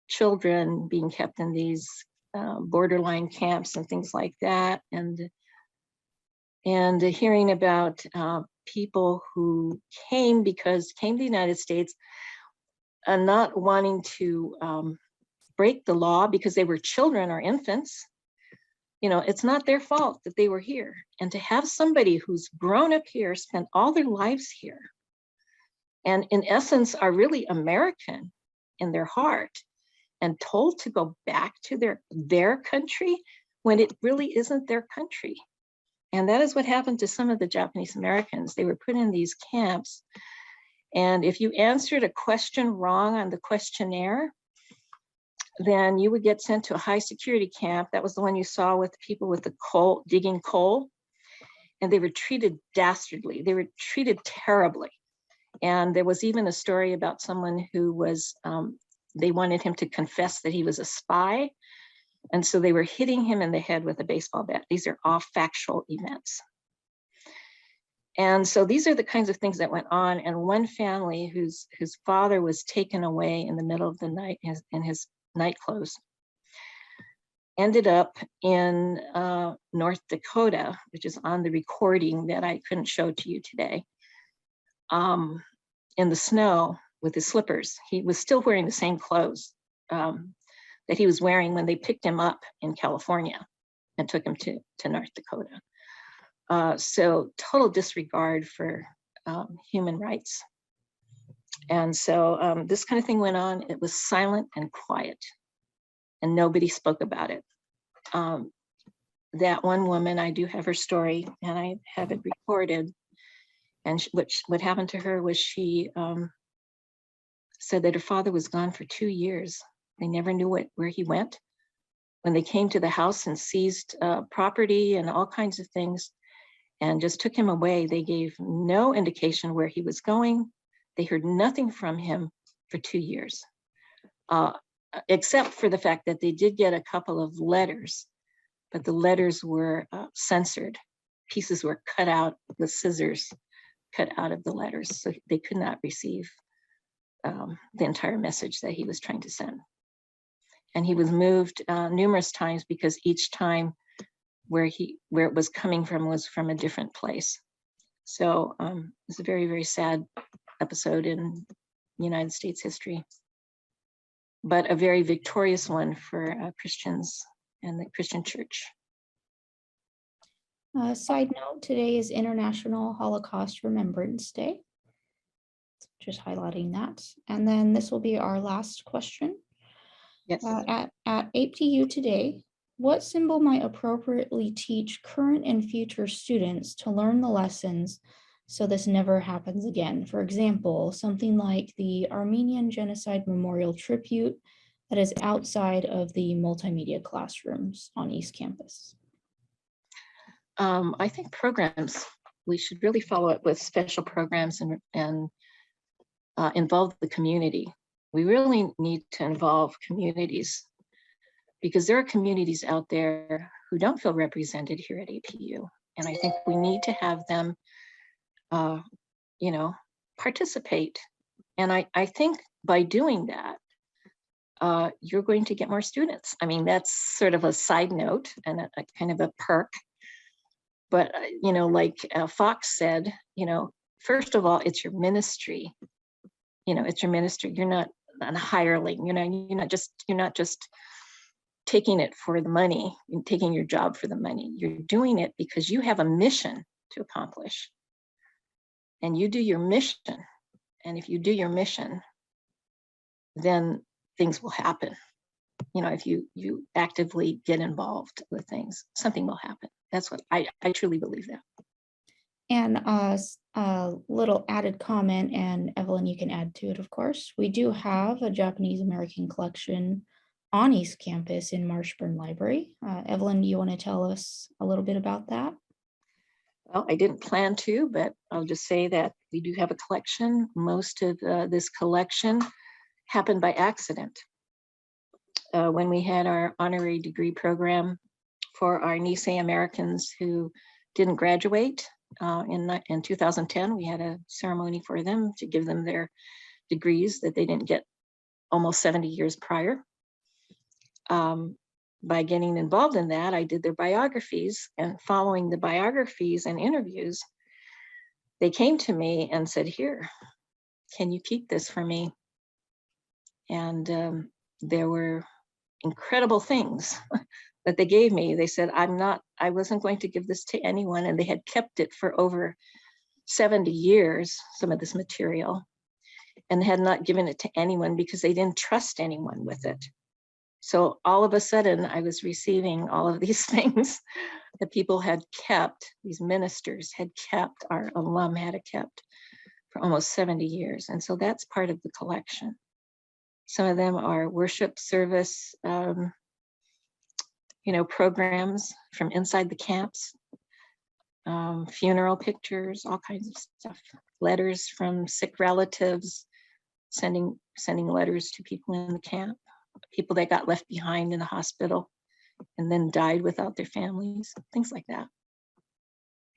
children being kept in these borderline camps and things like that, and hearing about people who came to the United States not wanting to break the law because they were children or infants. You know, it's not their fault that they were here. And to have somebody who's grown up here, spent all their lives here, and in essence are really American in their heart, and told to go back to their country when it really isn't their country. And that is what happened to some of the Japanese Americans. They were put in these camps, and if you answered a question wrong on the questionnaire, then you would get sent to a high security camp. That was the one you saw with people with the coal, digging coal. And they were treated dastardly. They were treated terribly. And there was even a story about someone who was, they wanted him to confess that he was a spy. And so they were hitting him in the head with a baseball bat. These are all factual events. And so these are the kinds of things that went on. And one family whose father was taken away in the middle of the night in his night clothes ended up in North Dakota, which is on the recording that I couldn't show to you today, in the snow with his slippers. He was still wearing the same clothes that he was wearing when they picked him up in California and took him to North Dakota. So total disregard for human rights. And so this kind of thing went on. It was silent and quiet, and nobody spoke about it. That one woman, I do have her story, and I have it recorded. And what happened to her was she said that her father was gone for 2 years. They never knew where he went. When they came to the house and seized property and all kinds of things and just took him away, they gave no indication where he was going. They heard nothing from him for 2 years, except for the fact that they did get a couple of letters, but the letters were censored. Pieces were cut out with scissors, cut out of the letters, so they could not receive the entire message that he was trying to send. And he was moved numerous times because each time where it was coming from was from a different place. So it's a very, very sad episode in United States history, but a very victorious one for Christians and the Christian church. Side note, today is International Holocaust Remembrance Day. Just highlighting that. And then this will be our last question. Yes. At APU today, what symbol might appropriately teach current and future students to learn the lessons so this never happens again? For example, something like the Armenian Genocide Memorial Tribute that is outside of the multimedia classrooms on East Campus. I think programs, we should really follow up with special programs and involve the community. We really need to involve communities because there are communities out there who don't feel represented here at APU. And I think we need to have them, participate. And I think by doing that, you're going to get more students. I mean, that's sort of a side note and a kind of a perk. But, like Fox said, first of all, it's your ministry. It's your ministry. You're not a hireling. You're not just taking it for the money, and taking your job for the money. You're doing it because you have a mission to accomplish. And you do your mission. And if you do your mission, then things will happen. If you actively get involved with things, something will happen. That's what I truly believe that. And a little added comment, and Evelyn, you can add to it, of course. We do have a Japanese American collection on East Campus in Marshburn Library. Evelyn, do you want to tell us a little bit about that? Well, I didn't plan to, but I'll just say that we do have a collection. Most of this collection happened by accident. When we had our honorary degree program for our Nisei Americans who didn't graduate in 2010, we had a ceremony for them to give them their degrees that they didn't get almost 70 years prior. By getting involved in that, I did their biographies, and following the biographies and interviews, they came to me and said, "Here, can you keep this for me?" And there were incredible things that they gave me. They said, I wasn't going to give this to anyone, and they had kept it for over 70 years, some of this material, and had not given it to anyone because they didn't trust anyone with it. So all of a sudden, I was receiving all of these things that people had kept, these ministers had kept, our alum had kept for almost 70 years. And so that's part of the collection. Some of them are worship service, programs from inside the camps, funeral pictures, all kinds of stuff, letters from sick relatives, sending letters to people in the camp, people that got left behind in the hospital and then died without their families, things like that.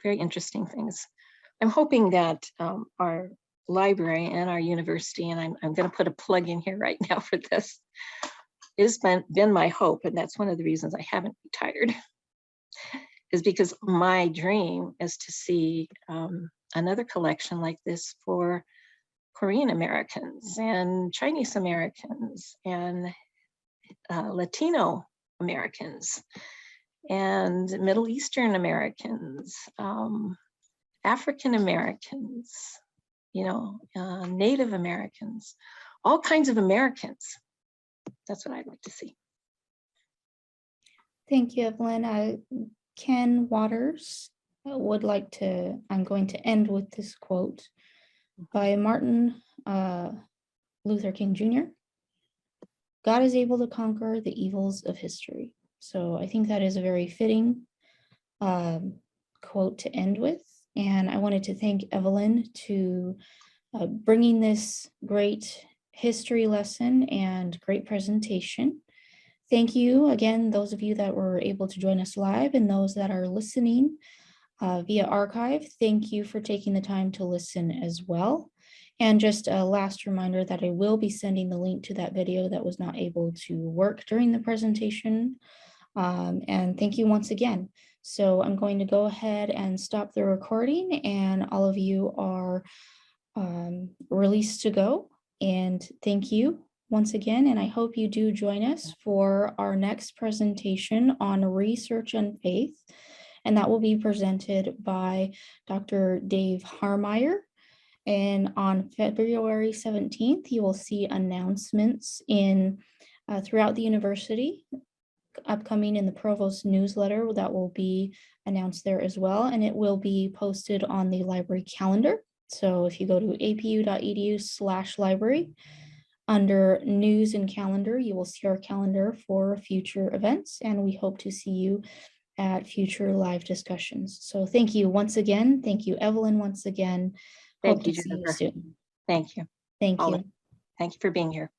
Very interesting things. I'm hoping that our library and our university, and I'm going to put a plug in here right now for this, it has been my hope, and that's one of the reasons I haven't retired, is because my dream is to see another collection like this for Korean Americans and Chinese Americans and Latino Americans and Middle Eastern Americans, African Americans, Native Americans, all kinds of Americans. That's what I'd like to see. Thank you, Evelyn. Ken Waters I'm going to end with this quote by Martin Luther King Jr. God is able to conquer the evils of history. So I think that is a very fitting quote to end with. And I wanted to thank Evelyn to bringing this great history lesson and great presentation. Thank you again, those of you that were able to join us live and those that are listening via archive. Thank you for taking the time to listen as well. And just a last reminder that I will be sending the link to that video that was not able to work during the presentation. And thank you once again. So I'm going to go ahead and stop the recording, and all of you are released to go. And thank you once again, and I hope you do join us for our next presentation on research and faith, and that will be presented by Dr. Dave Harmeyer. And on February 17th, you will see announcements throughout the university, upcoming in the Provost newsletter that will be announced there as well, and it will be posted on the library calendar. So if you go to apu.edu/library, under news and calendar, you will see our calendar for future events, and we hope to see you at future live discussions. So thank you once again. Thank you, Evelyn, once again. Thank Hope you, to see you Jennifer. soon. Thank you. Thank you. Thank you for being here.